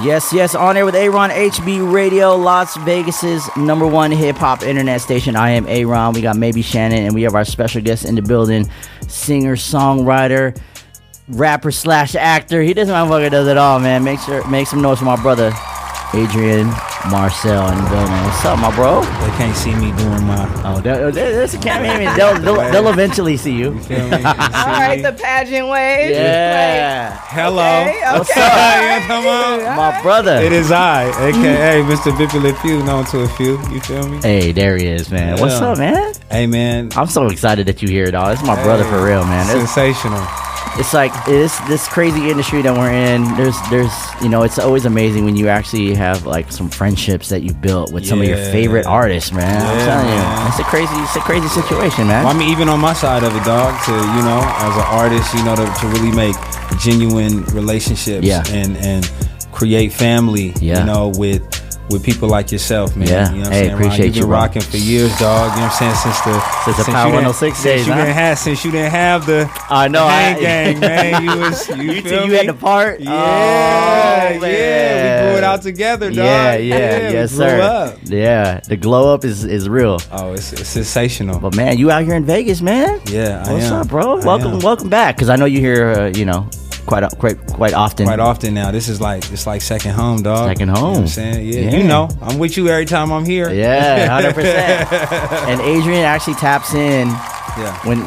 Yes, on air with Aaron, HB Radio, Las Vegas's #1 hip-hop internet station. I am Aaron. We got Maybe Shannon, and we have our special guest in the building, singer, songwriter, rapper / actor. He doesn't motherfucker does it all, man. Make some noise for my brother, Adrian, Marcel in the building. What's up, my bro? They can't see me doing my... Oh, that's a camera. They'll eventually see you. You feel me? All right, the pageant wave. Yeah. Hello. Okay. What's up? You know what I'm talking My brother. It is I, a.k.a. Mr. Bipple Few, known to a few. You feel me? Hey, there he is, man. Yeah. What's up, man? Hey, man. I'm so excited that you here, dog. This is my brother for real, man. Sensational. It's like this crazy industry that we're in. There's it's always amazing when you actually have like some friendships that you built with some of your favorite artists, man. I'm telling you, it's a crazy situation, man. Well, I mean, even on my side of it, dog, to as an artist, to really make genuine relationships and create family, with people like yourself, man. Yeah. You know what I'm Hey, saying? appreciate You've you, been bro. rocking for years, dog. You know what I'm saying? Since the Power 106 days, since you didn't have the I know, hang gang, man. You feel me? had the part. Yeah, Oh, man. we grew it out together, dog. Yeah, we yes, grew sir. up. Yeah, the glow up is real. Oh, it's sensational. But man, you out here in Vegas, man. Yeah, What's I am. up, bro? I Welcome back. Because I know you here, quite often. Quite often now. This is like second home, dog. Second home. You know what I'm saying? Yeah. I'm with you every time I'm here. Yeah, 100%. And Adrian actually taps in when,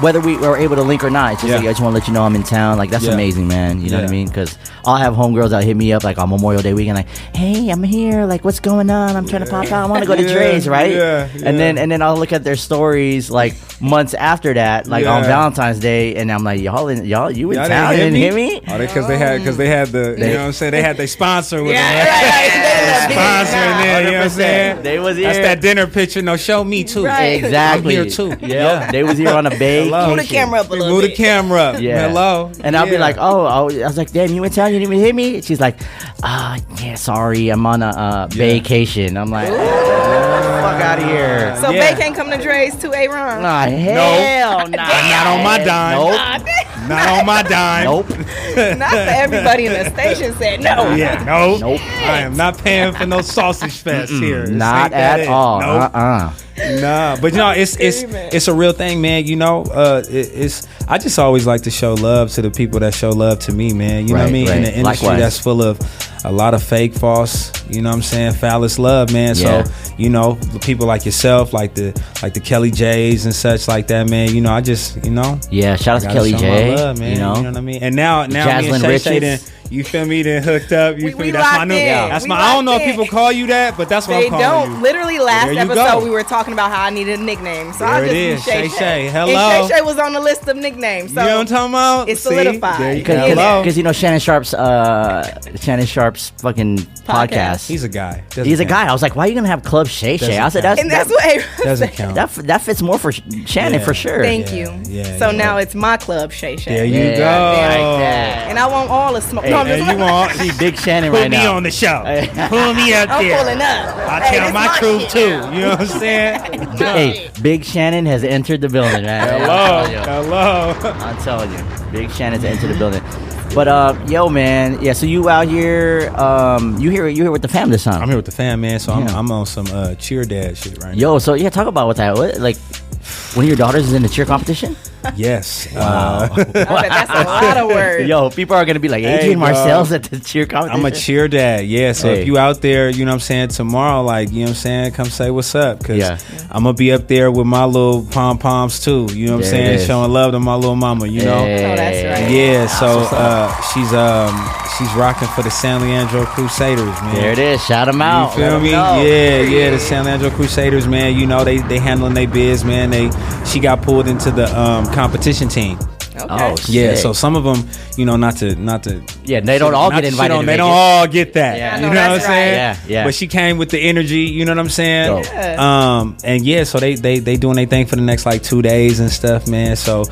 whether we are able to link or not. It's just like, I just want to let you know I'm in town. Like, that's amazing, man. You know what I mean? Because I'll have homegirls that hit me up like on Memorial Day weekend, like, hey, I'm here. Like, what's going on? I'm trying to pop out. I want to go to Dre's, right? Yeah. And then I'll look at their stories like months after that, like on Valentine's Day, and I'm like, y'all, you in town? You didn't hit me? Oh, because they had the, you know what I'm saying? They had their sponsor with them. Right. Sponsor in there, you know what I'm saying? They was here. That's that dinner picture. No, show me too. Right. Exactly. I'm here too. Yeah. They was here on a vacation. Move the camera up a little Move bit. the camera up. Yeah. Hello. And I'll be like, I was like, damn, you in town? You didn't even hit me? She's like, yeah, sorry, I'm on a vacation. I'm like, fuck out of here. So Bay can't come to Dre's too, Aaron? Nah, hell nah. Not on my dime. Nope. Not on my dime. Nope. Not for everybody in the station said no. Yeah, no. Nope. I am not paying for no sausage fest here. This Not ain't that at it. all. Nope. Nah, but it's a real thing, man. I just always like to show love to the people that show love to me, man. You know what I mean? In the industry that's full of a lot of fake, false, you know what I'm saying, phallus love, man. Yeah. So, people like yourself, like the Kelly J's and such like that, man. I just, Yeah, shout out to Kelly show J. my love, man. You know what I mean? And now me Jaslyn and Shay Richards. you feel me? Then hooked up. You feel me? We That's my locked new. in. That's We my. I don't know if locked in. people call you that, but that's what They I'm calling don't. you. Literally, last There you episode go. we were talking about how I needed a nickname. So There I'll it just is. be Shay Shay. Shay. Hello. And Shay Shay was on the list of nicknames. So You know what I'm talking about? it's See? solidified. There you go. Hello. Because Shannon Sharp's fucking podcast. He's a guy. He's a guy. I was like, why are you gonna have Club Shay Shay? I said And that's what Aaron Doesn't said. count. that fits more for Shannon for sure. Thank you. Yeah, So yeah. now it's my club, Shay Shay. There you Yeah, go. like that. And I want all the smoke. No, I'm And just you want See Big Shannon put right me now. on the show. Pull me up I'm there. pulling up. I Hey, tell this my my crew shit too. now. You know what I'm saying? Hey, Big Shannon has entered the building, man. Hello. I'm telling you, Big Shannon's entered the building. But yo, man, yeah. So you out here? You here with the fam this time? I'm here with the fam, man. So Yeah. I'm on some cheer dad shit right now. Yo, so yeah, talk about what that. Like, one of your daughters is in the cheer competition? Yes. I bet that's a lot of words. Yo, people are gonna be like, Hey, Adrian dog. Marcel's at the cheer competition. I'm a cheer dad, yeah. So Hey. if you out there, you know what I'm saying, tomorrow, like, you know what I'm saying, come say what's up. Because Yeah. I'm going to be up there with my little pom-poms too. You know what I'm There it saying? is. Showing love to my little mama, you know? Hey. Oh, that's right. Yeah, so she's rocking for the San Leandro Crusaders, man. There it is. Shout them out. You feel Let 'em me? know. Yeah, the San Leandro Crusaders, man. You know, they handling their biz, man. She got pulled into the competition team. Okay. Oh, Yeah, shit. so some of them, not to. Yeah, they don't all not get to invited. shit on, to they don't Vegas. all get that. Yeah. You No, know what I'm that's saying? right. Yeah. But she came with the energy. You know what I'm saying? Dope. Yeah. And yeah, so they doing their thing for the next like 2 days and stuff, man. So,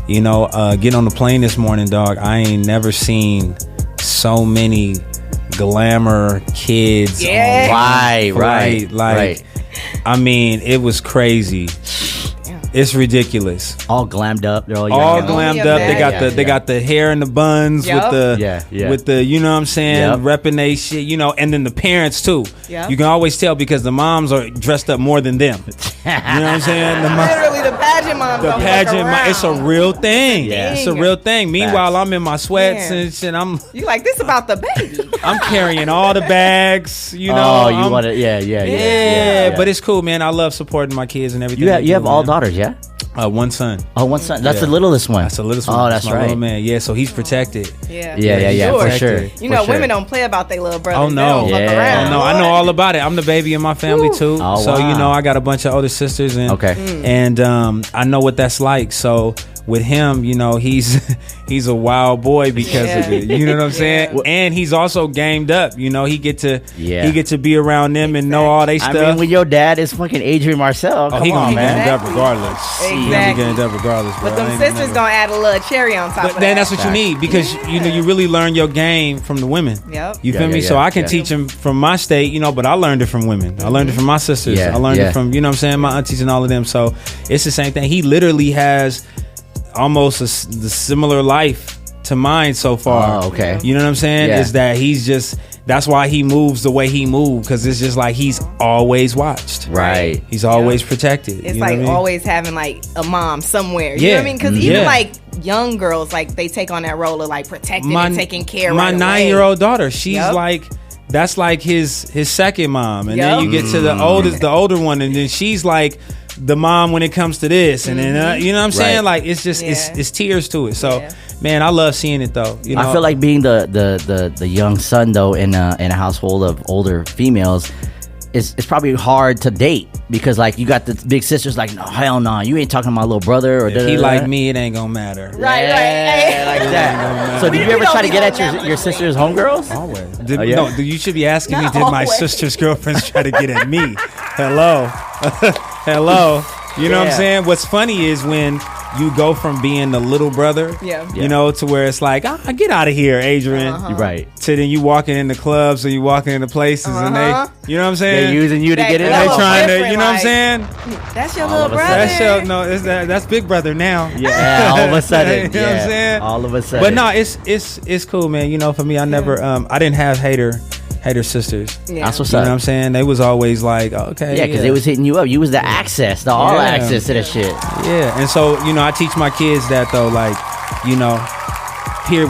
get on the plane this morning, dog. I ain't never seen so many glamour kids. Yeah. On Right. Like, I mean, it was crazy. It's ridiculous. All glammed up. They're all glammed up. They got the hair and the buns with the you know what I'm saying, repping they shit, you know, and then the parents too. Yep. You can always tell because the moms are dressed up more than them. You know what I'm saying? Literally the pageant moms. The pageant it's a real thing. Yeah. It's a real thing. Meanwhile, I'm in my sweats and shit. You like this about the baby. I'm carrying all the bags, you know. Oh, you want it? Yeah. But it's cool, man. I love supporting my kids and everything. You have all daughters, yeah? One son. Oh, one son. That's the littlest one. That's the littlest one. Oh, that's right. Little man. Yeah, so he's protected. Yeah, for sure. You know, women don't play about their little brothers. Oh no, they don't fuck around. Oh no, I know all about it. I'm the baby in my family too. Oh, so wow. you know, I got a bunch of older sisters and I know what that's like. So with him, you know, he's a wild boy because of it. You know what I'm saying? And he's also gamed up. You know, he get to be around them and know all they stuff. I mean, when your dad is fucking Adrian Marcel, he gonna be gamed up regardless. Exactly. He gonna be gamed up regardless. But them sisters gonna add a little cherry on top of that. But then that's what you need because you know you really learn your game from the women. Yep. You feel me? So I can teach them from my state, you know, but I learned it from women. I learned it from my sisters. I learned it from, you know what I'm saying, my aunties and all of them. So it's the same thing. He literally has almost the similar life to mine so far. Oh, okay. You know what I'm saying? Is that that's why he moves the way he moves, because it's just like he's always watched. Right. He's always protected. It's you like know what I mean? always having like a mom somewhere. You know what I mean? Because even like young girls, like they take on that role of like protecting and taking care of my 9-year-old daughter, she's like, that's like his second mom. And then you get to the older one, and then she's like the mom when it comes to this, and then you know what I'm saying? Like it's just it's tears to it. So man, I love seeing it though. You know, I feel like being the young son though in a household of older females, it's probably hard to date because like you got the big sisters like, no, hell no, you ain't talking to my little brother or if he like me, it ain't gonna matter. Right. Like that. So did you ever try to get at your sister's homegirls? Always. No, you should be asking me, did my sister's girlfriends try to get at me? Hello. You know what I'm saying? What's funny is when you go from being the little brother, you know, to where it's like, get out of here, Adrian. You're right. To then you walking in the clubs or you walking in the places and they, you know what I'm saying? They're using you to get in. They trying to, you know what I'm saying? That's your little brother. That's big brother now. Yeah, all of a sudden. You know what I'm saying? All of a sudden. But no, it's cool, man. You know, for me, I never, I didn't have hater sisters. That's what's up. You up. know what I'm saying? They was always like, okay. Yeah, because they was hitting you up. You was the access, the all access to the shit. Yeah, and so, you know, I teach my kids that though, like, you know, here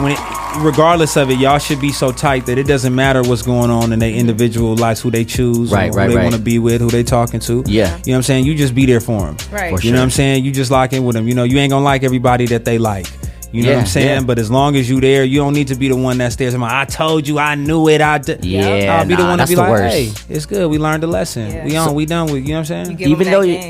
regardless of it, y'all should be so tight that it doesn't matter what's going on in their individual lives, who they choose, who they want to be with, who they talking to. Yeah. You know what I'm saying? You just be there for them. Right. You know what I'm saying? You just lock in with them. You know, you ain't gonna like everybody that they like. You know what I'm saying? Yeah. But as long as you there, you don't need to be the one that stares at I told you, I knew it. I'll be the one to be like, worst. Hey, it's good. We learned the lesson. Yeah. We done with, you know what I'm saying?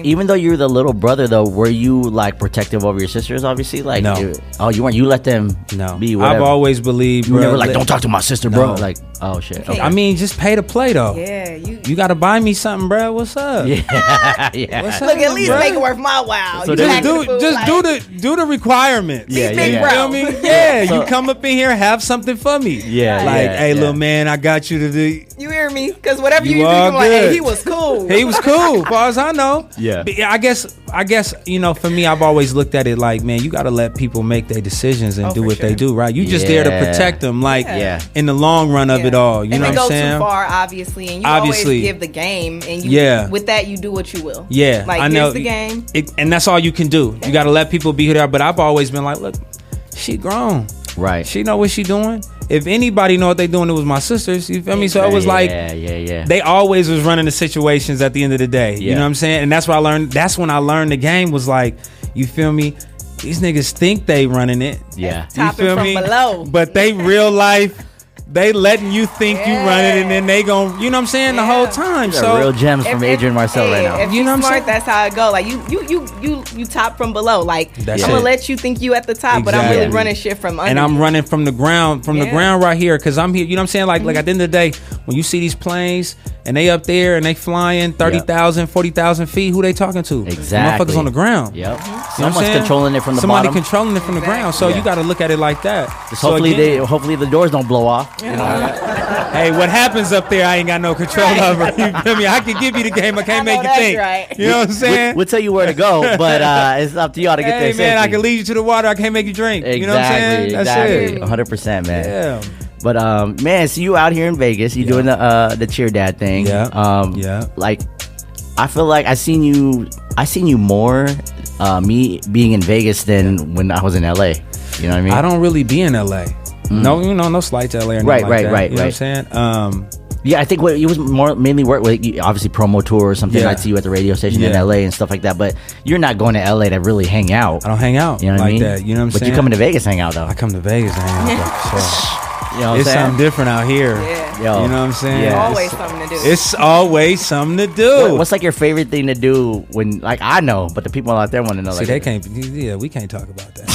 Even though you're the little brother though, were you like protective over your sisters, obviously? Like no. You weren't. You let them be whatever. I've always believed, bro. You never like, don't talk to my sister, bro. Like, oh shit. Okay. I mean, just pay to play though. Yeah, you gotta buy me something, bro. What's up? Yeah. What's Look, up, at least bro? make it worth my while. So just do the requirements. Yeah, big bro. You know what I mean? Yeah, you come up in here, have something for me. Yeah, like, hey, little man, I got you to do. You hear me? Because whatever you do, you're like, hey, he was cool. He was cool, as far as I know. Yeah. But I guess, you know, for me, I've always looked at it like, man, you got to let people make their decisions and do what they do, right? You just there to protect them, like, in the long run of it all. You know what I'm saying? They go too far, obviously, and you always give the game, and you with that, you do what you will. Yeah. Like, I know. here's the game. And that's all you can do. You got to let people be there. But I've always been like, look, she grown. Right. She know what she doing. If anybody know what they doing, it was my sisters. You feel me? So it was like, they always was running the situations at the end of the day. You know what I'm saying? And that's what I learned. That's when I learned the game was like, you feel me? These niggas think they running it. Yeah. You feel me? Below. But they real life, they letting you think you running, and then they gon', you know what I'm saying, the whole time. So real gems from Adrian Marcel right now. If you know what I'm saying? That's how it go. Like you top from below. Like I'm gonna let you think you at the top, but I'm really running shit from under. And I'm running from the ground, right here, because I'm here. You know what I'm saying? Like at the end of the day, when you see these planes and they up there and they flying 30,000, 40,000 feet, who they talking to? Exactly. The motherfuckers on the ground. Yep. Someone's controlling it from the bottom. Somebody controlling it from the ground. So you got to look at it like that. So hopefully the doors don't blow off. You know? Hey, what happens up there, I ain't got no control over. You feel me? I can give you the game. I can't make you think. Right. You know what I'm saying? We'll tell you where to go, but it's up to y'all to get there. Hey, man, I can lead you to the water. I can't make you drink. Exactly. You know what I'm saying? That's it. 100%, man. Yeah. But man, so you out here in Vegas, you doing the cheer dad thing. Yeah. Like, I feel like I seen you more me being in Vegas than when I was in LA. You know what I mean? I don't really be in LA. No, no slight to LA or right, like that. Right. You know what I'm saying? Yeah, I think it was mainly work with obviously promo tour or something. I'd see you at the radio station in LA and stuff like that. But you're not going to LA to really hang out. I don't hang out. You know what I mean? That. You know what I'm saying? But you coming to Vegas to hang out though. I come to Vegas to hang out though. So. You know it's something different out here. Yeah. Yo, you know what I'm saying? Yeah. Always something to do. It's always something to do. What's like your favorite thing to do when, like, I know, but the people out there want to know. See, like, they can't. Yeah, we can't talk about that.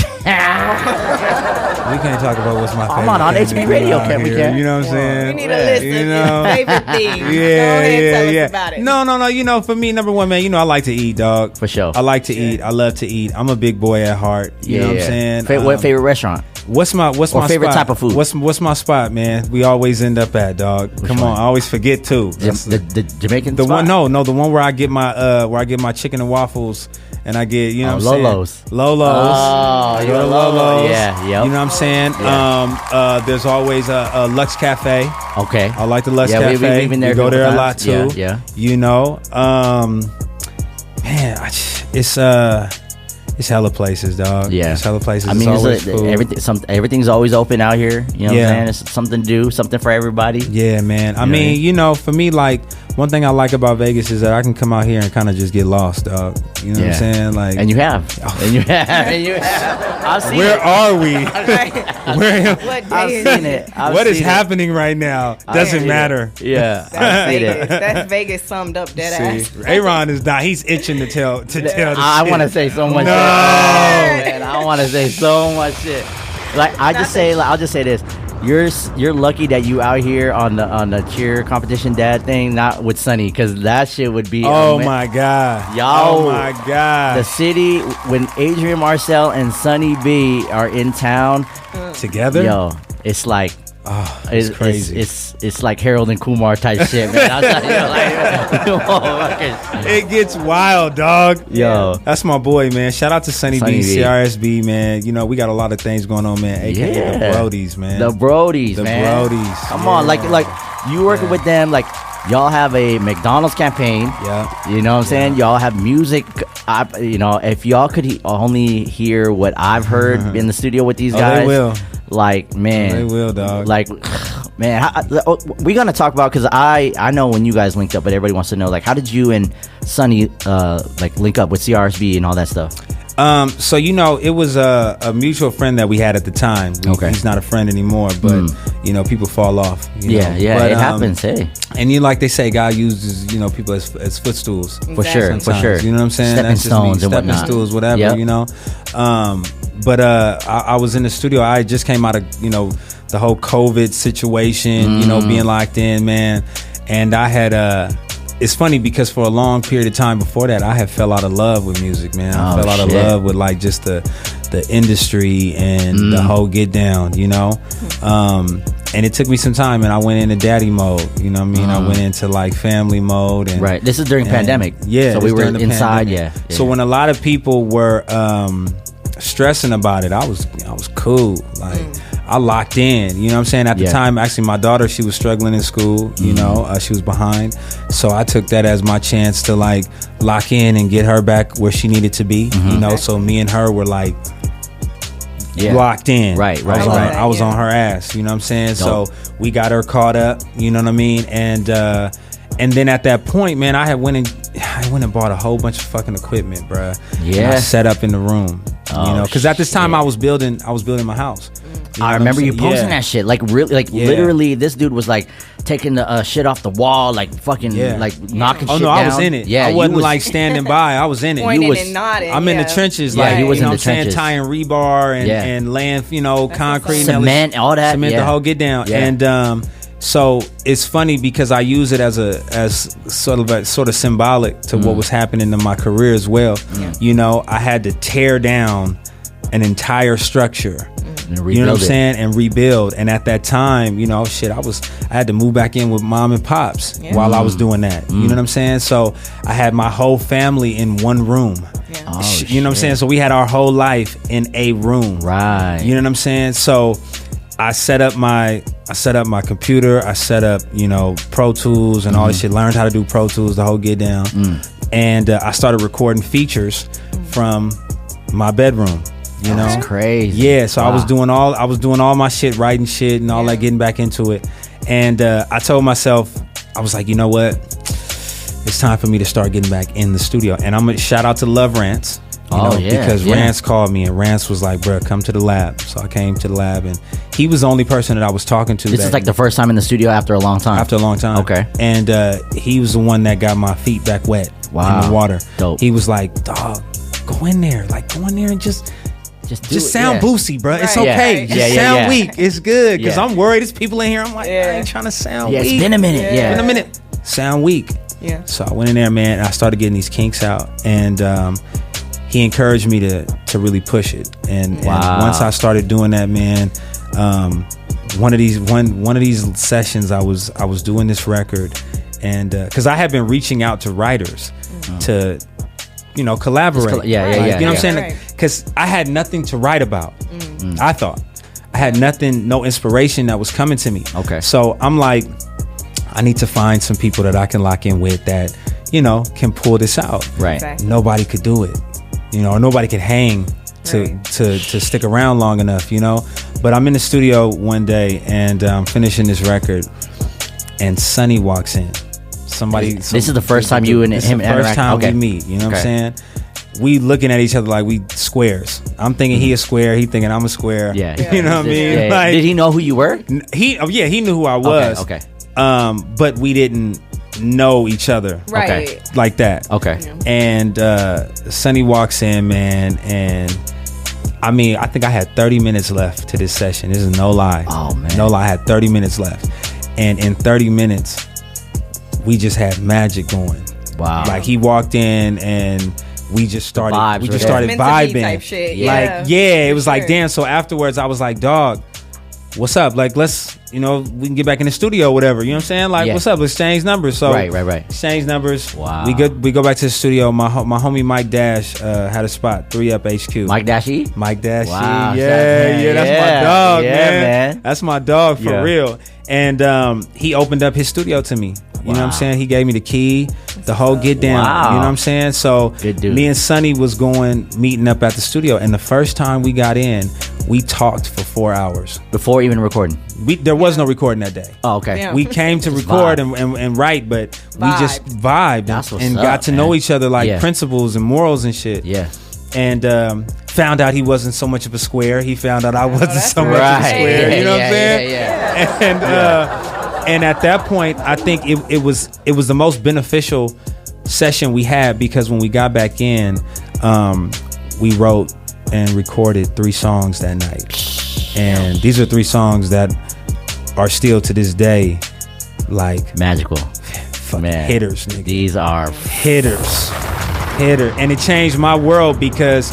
We can't talk about what's my favorite. I'm on HB Radio, can't we? You know what I'm saying? We need a list of your favorite things. Go ahead and tell us about it. No. You know, for me, number one, man, you know, I like to eat, dog. For sure. I like to eat. I love to eat. I'm a big boy at heart. You know what I'm saying? What favorite restaurant? What's my favorite spot? Type of food? What's my spot, man? We always end up at, dog. Come on, I always forget too. The Jamaican the spot? one, the one where I get my chicken and waffles, and I get what I'm Lolo's. saying? Lolo's. Oh, you're a Lolo's. Yeah. You know what I'm saying? Yeah. There's always a Lux Cafe. Okay. I like the Lux Cafe. We've been there. We go there a lot too. Yeah. You know, man, it's hella places, dog. Yeah, it's hella places. I mean, everything's always open out here. You know what I'm saying? It's something to do, something for everybody. Yeah, man. I mean, you know, for me, like, one thing I like about Vegas is that I can come out here and kind of just get lost, dog. You know what I'm saying? Like, and you have. I've seen Where it. are we? I've seen it. What is happening right now? Doesn't matter. Yeah, I've seen it. That's Vegas summed up dead ass. Aaron is not. He's itching to tell. I want to say so much. No, man, I want to say so much shit. Like, I'll just say this. You're lucky that you out here on the cheer competition dad thing, not with Sonny, because that shit would be. My god, y'all! Oh my god! The city when Adrian, Marcel, and Sonny B are in town together. Yo, it's like. Oh, it's crazy. It's like Harold and Kumar type shit, man. It gets wild, dog. Yo, that's my boy, man. Shout out to Sonny B, CRSB, man. You know, we got a lot of things going on, man. AKA the Brodies, man. The Brodies, man. Come on, like you working with them, like y'all have a McDonald's campaign. Yeah, you know what I'm saying. Y'all have music. You know, if y'all could only hear what I've heard in the studio with these guys, they will. Like, man, they will, dog. Like, man, we're gonna talk about, because I know when you guys linked up, but everybody wants to know, like, how did you and Sonny like link up with CRSB and all that stuff? So, you know, it was a mutual friend that we had at the time. He's not a friend anymore, but you know, people fall off. You know? But, it happens. Hey, and like they say, God uses, you know, people as footstools. For sure. You know what I'm saying? Stepping stones and whatnot. Stepping stools, whatever. Yep. You know. But I was in the studio. I just came out of, you know, the whole COVID situation. You know, being locked in, man. And I had it's funny because for a long period of time before that, I had fell out of love with music, man. I fell out of love with like just the industry and the whole get down, you know. And it took me some time, and I went into daddy mode. You know what I mean? I went into like family mode. And, right. This is during pandemic. Yeah. So we were inside. Yeah. So when a lot of people were stressing about it, I was cool. Like I locked in. You know what I'm saying? At the time, actually, my daughter, she was struggling in school. You know, she was behind. So I took that as my chance to like lock in and get her back where she needed to be. You know, so me and her were like. Locked in. Right. I was on her ass, you know what I'm saying? Dope. So we got her caught up, you know what I mean? And then at that point, man, I went and bought a whole bunch of fucking equipment, bruh. Yeah. And I set up in the room. You know, because at this time I was building my house. You know I remember you posting that shit, like really, like literally. This dude was like taking the shit off the wall, like fucking, like knocking shit down. I was in it. Yeah, I wasn't like standing by. I was in it. Pointing and nodding. I'm in the trenches. Yeah, like he was you know in what the trenches. Tying rebar and laying, you know, concrete, cement, all that. Cement, the whole get down. Yeah. And So it's funny because I use it as sort of symbolic to what was happening in my career as well. You know, I had to tear down an entire structure. You know what I'm saying? And rebuild. And at that time, you know, I had to move back in with mom and pops while I was doing that. You know what I'm saying? So I had my whole family in one room. You know what I'm saying? So we had our whole life in a room. Right. You know what I'm saying? So I set up my computer. I set up, you know, Pro Tools and all this shit. Learned how to do Pro Tools, the whole get down. And I started recording features from my bedroom. You know, that's crazy. Yeah, so I was doing all my shit, writing shit and all that, getting back into it. And I told myself, I was like, you know what? It's time for me to start getting back in the studio. And I'm gonna shout out to Love Rance. Because Rance called me and Rance was like, bro, come to the lab. So I came to the lab and he was the only person that I was talking to. This is like the first time in the studio after a long time? After a long time. Okay. And he was the one that got my feet back wet in the water. Dope. He was like, dog, go in there. Like, go in there and just sound boosy, bro. Right. It's okay. Just sound weak. It's good. Because I'm worried. There's people in here. I'm like, I ain't trying to sound weak. It's been a minute. It's been a minute. Sound weak. Yeah. So I went in there, man, and I started getting these kinks out. And he encouraged me to really push it. And once I started doing that, man, one of these sessions I was doing this record, and because I had been reaching out to writers to, you know, collaborate. You know what I'm saying? Because I had nothing to write about. I thought I had no inspiration that was coming to me. Okay. So I'm like, I need to find some people that I can lock in with that, you know, can pull this out. Right. Exactly. Nobody could do it. You know, nobody could hang to stick around long enough, you know. But I'm in the studio one day and I'm finishing this record, and Sonny walks in. This is the first time you and him interact. First time we meet. You know what I'm saying? We looking at each other like we squares. I'm thinking he a square. He thinking I'm a square. Yeah. You know what I mean? Yeah. Like, did he know who you were? He knew who I was. Okay. But we didn't know each other. Right. Okay. Like that. Okay. And Sonny walks in, man, and I mean, I think I had 30 minutes left to this session. This is no lie. Oh, man. No lie. I had 30 minutes left. And in 30 minutes, we just had magic going. Wow. Like, he walked in and we just started vibing. Type shit. Like, it was like, damn. So afterwards, I was like, dog, what's up? Like, let's, you know, we can get back in the studio or whatever. You know what I'm saying? Like, what's up? Let's change numbers. So right. Exchange numbers. Wow. We go back to the studio. My homie Mike Dash had a spot, 3 Up HQ. Mike Dash E? Mike Dash E. Wow. Yeah, that's my dog, man. That's my dog for real. And he opened up his studio to me. You know what I'm saying? He gave me the key, the whole get down. Wow. You know what I'm saying? So me and Sonny was meeting up at the studio. And the first time we got in, we talked for 4 hours. Before even recording? There was no recording that day. Oh, okay. Damn. We came to record and write, but we just vibed and got to know each other like principles and morals and shit. Yeah. And found out he wasn't so much of a square. He found out I wasn't so much of a square. Yeah, you know what I'm saying? Yeah. And at that point, I think it was the most beneficial session we had, because when we got back in, we wrote and recorded 3 songs that night. And these are 3 songs that are still to this day like magical. Man, hitters, nigga. These are hitters. And it changed my world because,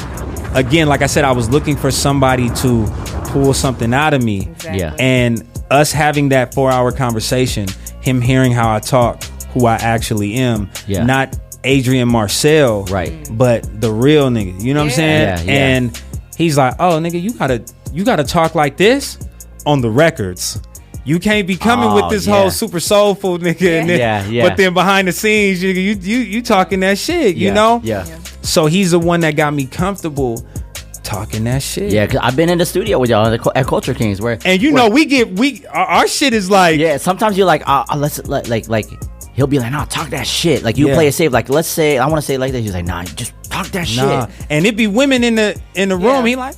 again, like I said, I was looking for somebody to pull something out of me. Exactly. Yeah. And us having that 4-hour conversation, him hearing how I talk, who I actually am, not Adrian Marcel, but the real nigga. You know what I'm saying? Yeah. And he's like, "Oh, nigga, you gotta talk like this on the records. You can't be coming with this whole super soulful nigga, but then behind the scenes, you talking that shit, you know?" Yeah. So he's the one that got me comfortable talking that shit. Yeah, because I've been in the studio with y'all at Culture Kings, and you know our shit is like, sometimes you're like, he'll be like, "No, talk that shit." Like, you play it safe. Like, let's say I want to say it like this. He's like, "Nah, just talk that shit." And it be women in the room. He like,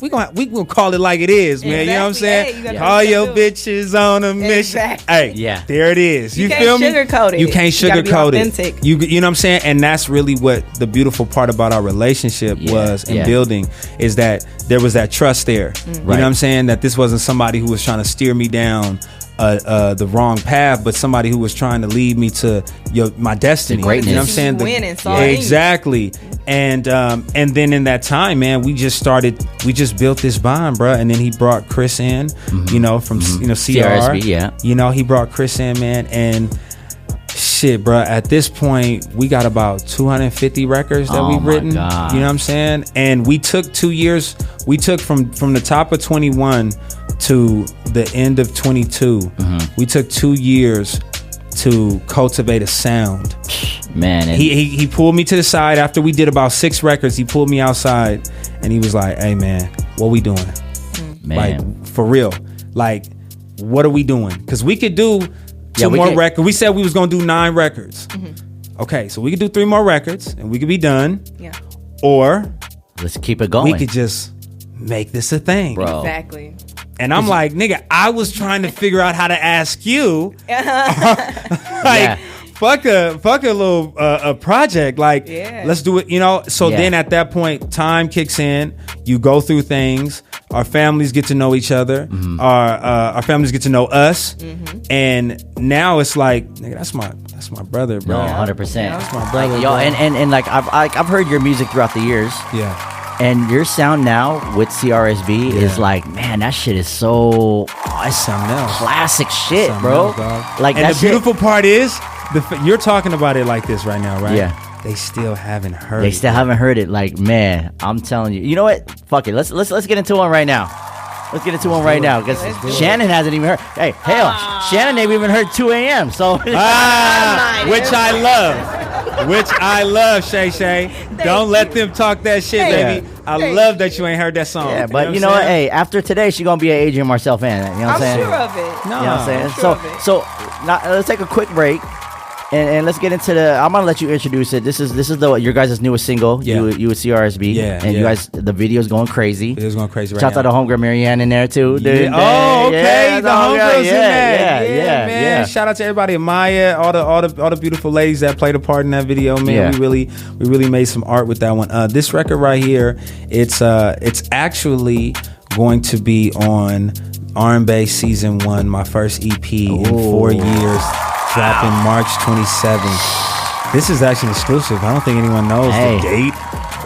we gonna call it like it is, man. You know what I'm saying? Hey, all your bitches on a mission. Exactly. Hey, there it is. You feel me? Sugarcoat it. You can't sugarcoat it. You know what I'm saying? And that's really what the beautiful part about our relationship was in building, is that there was that trust there. You know what I'm saying? That this wasn't somebody who was trying to steer me down the wrong path, but somebody who was trying to lead me to my destiny. Greatness. You know what I'm saying? Exactly. And then in that time, man, we just built this bond, bro. And then he brought Chris in, you know, from you know CRSB, yeah. You know, he brought Chris in, man, and shit, bro. At this point, we got about 250 records that we've written. God. You know what I'm saying? And we took 2 years. We took from the top of 21 to the end of 22. We took 2 years to cultivate a sound. Man, he pulled me to the side after we did about 6 records. He pulled me outside and he was like, "Hey, man, what we doing? Man, like for real? Like, what are we doing? Because we could do." Two more records. We said we was gonna do 9 records. Okay, so we could do 3 more records and we could be done. Yeah. Or let's keep it going. We could just make this a thing, bro. Exactly. And I'm like, nigga, I was trying to figure out how to ask you. Fuck a little a project. Like, let's do it. You know. So then at that point, time kicks in. You go through things. Our families get to know each other. Our families get to know us. And now it's like, nigga, that's my brother, bro. No, 100%. That's my brother, like, yo, and like I've heard your music throughout the years. Yeah. And your sound now with CRSB is like, man, that shit is so it's something else. Classic shit, something bro. Else, like, and the beautiful part is, you're talking about it like this right now, right? Yeah. They still haven't heard it. They still haven't heard it. Like, man, I'm telling you. You know what? Fuck it. Let's get into one right now. Let's get into one right now because Shannon hasn't even heard. Hey, hell, Shannon ain't even heard 2 a.m. So, which I love, Shay Shay. Don't let them talk that shit, baby. I love that you ain't heard that song. Yeah, but you know what? Hey, after today, she gonna be an Adrian Marcel fan. You know what I'm saying? I'm sure of it. No, you know what I'm saying? So now, let's take a quick break. And let's get into I'm gonna let you introduce it. This is your guys' newest single. You with CRSB. Yeah. And you guys, the video's going crazy. Video's going crazy right now. Shout out to homegirl Marianne in there too. Dude. Yeah. Oh, okay. Yeah, the homegirls in there. Yeah, man. Yeah. Shout out to everybody, Maya, all the beautiful ladies that played a part in that video, man. Yeah. We really made some art with that one. This record right here, it's actually going to be on R&B Season 1, my first EP in 4 years. Dropping March 27th. This is actually exclusive. I don't think anyone knows the date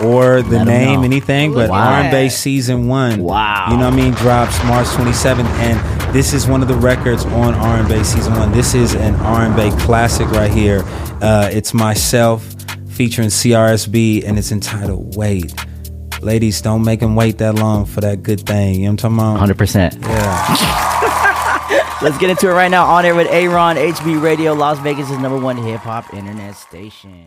or the name, anything, but R&B Season 1. Wow. You know what I mean? Drops March 27th, and this is one of the records on R&B Season 1. This is an R&B classic right here. It's myself featuring CRSB, and it's entitled Wait. Ladies, don't make them wait that long for that good thing. You know what I'm talking about? 100%. Yeah. Let's get into it right now. On air with Aaron, HB Radio, Las Vegas' #1 hip hop internet station.